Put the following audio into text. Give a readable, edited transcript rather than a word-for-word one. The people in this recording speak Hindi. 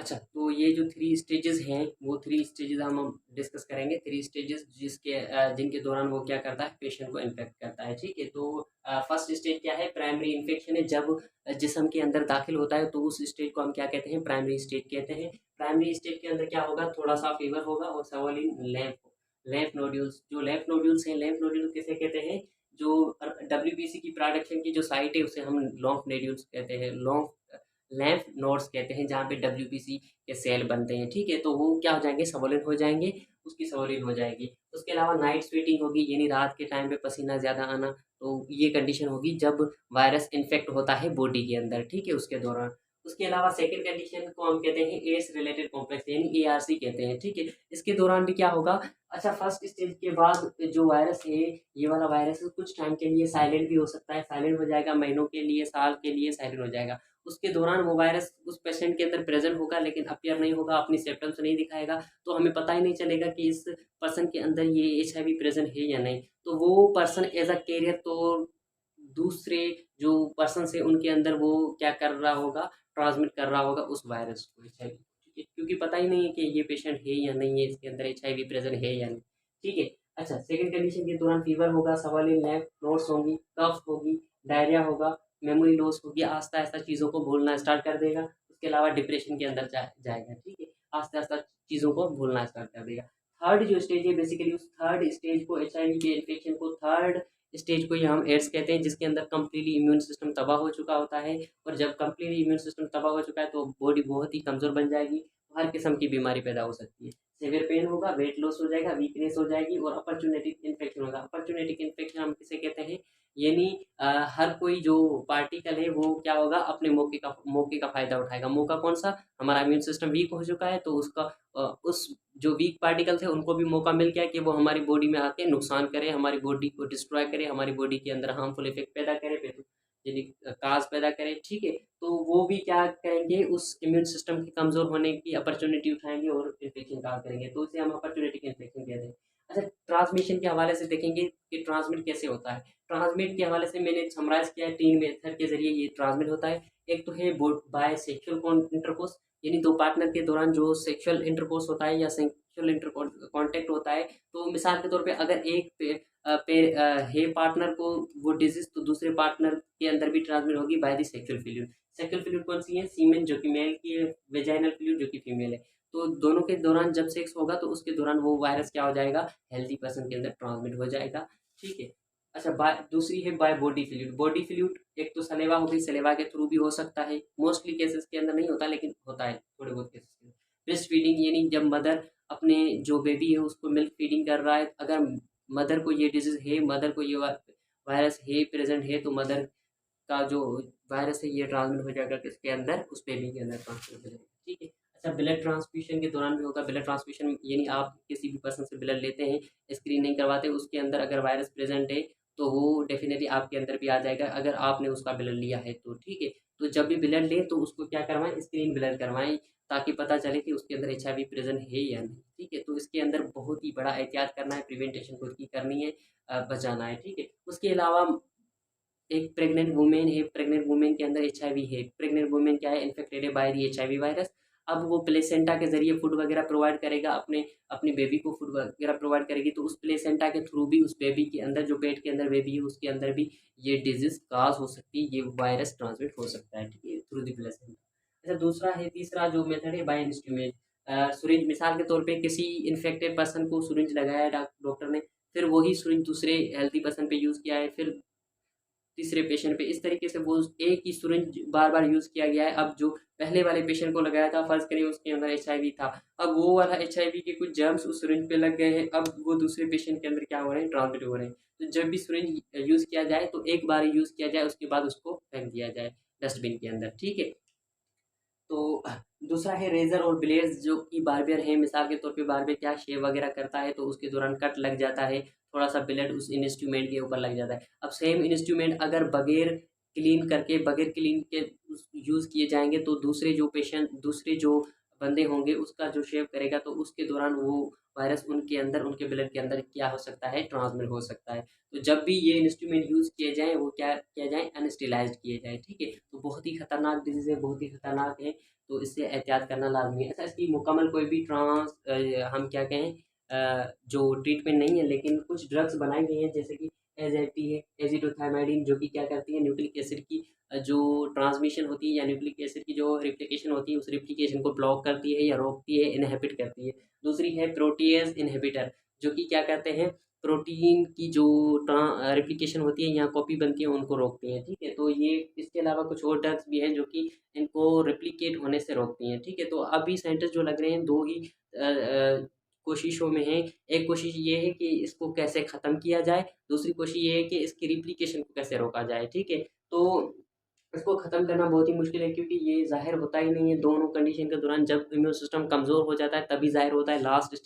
अच्छा, तो ये जो 3 स्टेजेज़ हैं, वो 3 स्टेजेज़ हम डिस्कस करेंगे। 3 स्टेजेज़ जिनके दौरान वो क्या करता है, पेशेंट को इन्फेक्ट करता है, ठीक है? तो फर्स्ट स्टेज क्या है, प्राइमरी इन्फेक्शन है। जब जिस्म के अंदर दाखिल होता है, तो उस स्टेज को हम क्या कहते हैं, प्राइमरी स्टेज कहते हैं। प्राइमरी स्टेज के अंदर क्या होगा, थोड़ा-सा फीवर होगा और swelling lymph नोड्यूल्स। जो lymph नोड्यूल्स हैं, lymph नोड्यूल्स किसे कहते हैं? जो डब्ल्यूबीसी की प्रोडक्शन की जो साइट है, उसे हम लॉन्फ नोड्यूल्स कहते हैं। लैम्फ नोड्स कहते हैं, जहाँ पे डब्ल्यूबीसी के सेल बनते हैं, ठीक है? तो वो क्या हो जाएँगे, स्वोलन हो जाएँगे, उसकी स्वोलिंग हो जाएगी। उसके अलावा नाइट स्वेटिंग होगी, यानी रात के टाइम पे पसीना ज़्यादा आना, तो ये कंडीशन होगी जब वायरस इन्फेक्ट होता है बॉडी के अंदर, ठीक है? उसके दौरान। उसके अलावा सेकंड कंडीशन को हम कहते हैं एड्स रिलेटेड कॉम्प्लेक्स, यानी एआरसी कहते हैं, ठीक है? इसके दौरान भी क्या होगा, अच्छा, फर्स्ट स्टेज के बाद जो वायरस है, ये वाला वायरस कुछ टाइम के लिए साइलेंट भी हो सकता है, साइलेंट हो जाएगा, महीनों के लिए, साल के लिए साइलेंट हो जाएगा। उसके दौरान वो वायरस उस पेशेंट के अंदर प्रेज़ेंट होगा, लेकिन अपीयर नहीं होगा, अपनी सिम्पटम्स नहीं दिखाएगा, तो हमें पता ही नहीं चलेगा कि इस पर्सन के अंदर ये एचआईवी प्रेज़ेंट है या नहीं। तो वो पर्सन एज़ अ कैरियर, तो दूसरे जो पर्सन्स हैं उनके अंदर वो क्या कर रहा होगा, ट्रांसमिट कर रहा होगा उस वायरस को, एचआईवी, ठीक है? क्योंकि पता ही नहीं है कि ये पेशेंट है या नहीं है, इसके अंदर एचआईवी प्रेज़ेंट है या नहीं, ठीक है? अच्छा, सेकंड कंडीशन के दौरान फीवर होगा, swollen lymph नोड्स होंगी, कफ होगी, डायरिया होगा, मेमोरी लॉस होगी, आस्ता-आस्ता चीज़ों को भूलना स्टार्ट कर देगा। उसके अलावा डिप्रेशन के अंदर जाएगा, ठीक है? आस्ता-आस्ता चीज़ों को भूलना स्टार्ट कर देगा। थर्ड जो स्टेज है, बेसिकली उस थर्ड स्टेज को, एचआईवी के इन्फेक्शन को थर्ड स्टेज को ही हम एड्स कहते हैं, जिसके अंदर कंप्लीटली इम्यून सिस्टम तबाह हो चुका होता है। और जब कंप्लीटली इम्यून सिस्टम तबाह हो चुका है, तो बॉडी बहुत ही कमज़ोर बन जाएगी, हर किस्म की बीमारी पैदा हो सकती है। सीवियर पेन होगा, वेट लॉस हो जाएगा, वीकनेस हो जाएगी और अपॉर्चुनिटिक इन्फेक्शन होगा। अपॉर्चुनिटिक इन्फेक्शन हम किसे कहते हैं? यानी हर कोई जो पार्टिकल है, वो क्या होगा, अपने मौके का फ़ायदा उठाएगा। मौका कौन-सा? हमारा इम्यून सिस्टम वीक हो चुका है, तो उस जो वीक पार्टिकल थे, उनको भी मौका मिल गया कि वो हमारी बॉडी में आके नुकसान करें, हमारी बॉडी को डिस्ट्रॉय करें, हमारी बॉडी के अंदर हार्मफुल इफ़ेक्ट पैदा करें, पैथोजेनिक काज़ पैदा करें, ठीक है? तो वो भी क्या करेंगे, उस इम्यून सिस्टम के कमज़ोर होने की अपॉर्च्युनिटी उठाएँगे और इन्फेक्शन काज़ करेंगे, तो इसे हम अपॉर्च्युनिटिक इन्फेक्शन कहते हैं। अच्छा, ट्रांसमिशन के हवाले से देखेंगे कि ट्रांसमिट कैसे होता है। ट्रांसमिट के हवाले से मैंने समराइज़ किया है, 3 मेथड के ज़रिए ये ट्रांसमिट होता है। एक तो है बाय सेक्सुअल इंटरकोर्स, यानी 2 पार्टनर के दौरान जो सेक्सुअल इंटरकोर्स होता है या सेक्सुअल कॉन्टैक्ट होता है, तो मिसाल के तौर पे अगर एक है पार्टनर को वो डिज़ीज़, तो दूसरे पार्टनर के अंदर भी ट्रांसमिट होगी by the sexual fluid. Sexual fluid कौन-सी है? सीमेन, जो कि मेल की है, वेजाइनल फ्लूइड जो कि फीमेल है। तो दोनों के दौरान जब सेक्स होगा, तो उसके दौरान वो वायरस क्या हो जाएगा, हेल्दी पर्सन के अंदर ट्रांसमिट हो जाएगा, ठीक है? अच्छा, दूसरी है by body fluid. Body fluid एक तो सलेवा हो गई, सलेवा के थ्रू भी हो सकता है, मोस्टली केसेस के अंदर नहीं होता, लेकिन होता है थोड़े बहुत केसेस में। ब्रेस्ट फीडिंग, यानी जब मदर अपने जो बेबी है उसको मिल्क फीडिंग कर रहा है, अगर मदर को ये डिज़ीज़ है, मदर को ये वायरस है, प्रेज़ेंट है, तो मदर का जो वायरस है, ये ट्रांसमिट हो जाएगा किसके अंदर, उस बेबी के अंदर ट्रांसमिट हो जाएगा, ठीक है? अच्छा, ब्लड ट्रांसफ्यूज़न के दौरान भी होगा। ब्लड ट्रांसफ्यूज़न यानी आप किसी भी पर्सन से ब्लड लेते हैं, स्क्रीन नहीं करवाते, उसके अंदर अगर वायरस प्रेज़ेंट है, तो वो डेफ़िनिटली आपके अंदर भी आ जाएगा, अगर आपने उसका ब्लड लिया है तो, ठीक है? तो जब भी ब्लड लें, तो उसको क्या करवाएँ, स्क्रीन ब्लड करवाएँ, ताकि पता चले कि उसके अंदर एचआईवी प्रेज़ेंट है या नहीं, ठीक है? तो इसके अंदर बहुत ही बड़ा एहतियात करना है, प्रिवेंटेशन खुद की करनी है, बचाना है, ठीक है? उसके अलावा एक प्रेग्नेंट वुमेन है, प्रेग्नेंट वुमेन के अंदर एचआईवी है। प्रेग्नेंट वुमेन क्या है, इन्फेक्टेड है बाय द एचआईवी वायरस। अब वो प्लेसेंटा के ज़रिए फूड वगैरह प्रोवाइड करेगा, अपनी बेबी को फूड वगैरह प्रोवाइड करेगी, तो उस प्लेसेंटा के थ्रू भी उस बेबी के अंदर, जो पेट के अंदर बेबी है, उसके अंदर भी ये डिज़ीज़ काज़ हो सकती है, ये वायरस ट्रांसमिट हो सकता है, ठीक है? Through the placenta. अच्छा, तीसरा जो मेथड है, बाय इंस्ट्रूमेंट। सिरिंज, मिसाल के तौर पे किसी इन्फेक्टेड पर्सन को सिरिंज लगाया डॉक्टर ने, फिर वही सिरिंज दूसरे हेल्दी पर्सन पे यूज़ किया है, फिर तीसरे पेशेंट पे, इस तरीके से वो एक ही सिरिंज बार-बार यूज़ किया गया है। अब जो पहले वाले पेशेंट को लगाया था, फ़र्ज़ करिए उसके अंदर एचआईवी था, अब वो वाला एचआईवी के कुछ जर्म्स उस सिरिंज पे लग गए हैं, अब वो दूसरे पेशेंट के अंदर क्या हो रहे हैं, ट्रांसमिट हो रहे हैं। तो जब भी सिरिंज यूज़ किया जाए, तो एक बार यूज़ किया जाए, उसके बाद उसको फेंक दिया जाए डस्टबिन के अंदर, ठीक है? तो दूसरा है रेज़र और ब्लेड्स, जो कि बार्बर है, मिसाल के तौर पे बार्बर क्या शेव वगैरह करता है, तो उसके दौरान कट लग जाता है, थोड़ा-सा ब्लेड उस इंस्ट्रूमेंट के ऊपर लग जाता है। अब सेम इंस्ट्रूमेंट अगर बगैर क्लीन के यूज़ किए जाएँगे, तो दूसरे जो बंदे होंगे उसका जो शेव करेगा तो उसके दौरान वो वायरस उनके अंदर, उनके ब्लड के अंदर क्या हो सकता है, ट्रांसमिट हो सकता है। तो जब भी ये इंस्ट्रूमेंट यूज़ किए जाएँ वो क्या किया जाए, अनस्टेलाइज़्ड किए जाएँ, ठीक है? तो बहुत ही खतरनाक डिज़ीज़ है, बहुत ही खतरनाक है, तो इससे एहतियात करना लाज़मी है। अच्छा, इसकी मुकम्मल कोई भी हम क्या कहें जो ट्रीटमेंट नहीं है, लेकिन कुछ ड्रग्स बनाई गई हैं जैसे कि एज़ैटी है, एज़िडोथायमाइडिन, जो कि क्या करती है, न्यूक्लिक एसिड की जो ट्रांसमिशन होती है या न्यूक्लिक एसिड की जो रेप्लिकेशन होती है, उस रेप्लिकेशन को ब्लॉक करती है या रोकती है, इनहिबिट करती है। दूसरी है प्रोटीज़ इनहिबिटर, जो कि क्या कहते हैं, प्रोटीन की जो रेप्लिकेशन होती है या कॉपी बनती है उनको रोकती हैं, ठीक है? तो ये इसके अलावा कुछ और ड्रग्स भी हैं जो कि इनको रेप्लिकेट होने से रोकती हैं, ठीक है? तो अभी साइंटिस्ट जो लग रहे हैं 2 ही कोशिशों में हैं। एक कोशिश ये है कि इसको कैसे ख़त्म किया जाए, दूसरी कोशिश ये है कि इसकी रेप्लिकेशन को कैसे रोका जाए, ठीक है? तो इसको ख़त्म करना बहुत ही मुश्किल है क्योंकि ये ज़ाहिर होता ही नहीं है, दोनों कंडीशन के दौरान जब इम्यून सिस्टम कमज़ोर हो जाता है तभी ज़ाहिर होता है, लास्ट स्टेज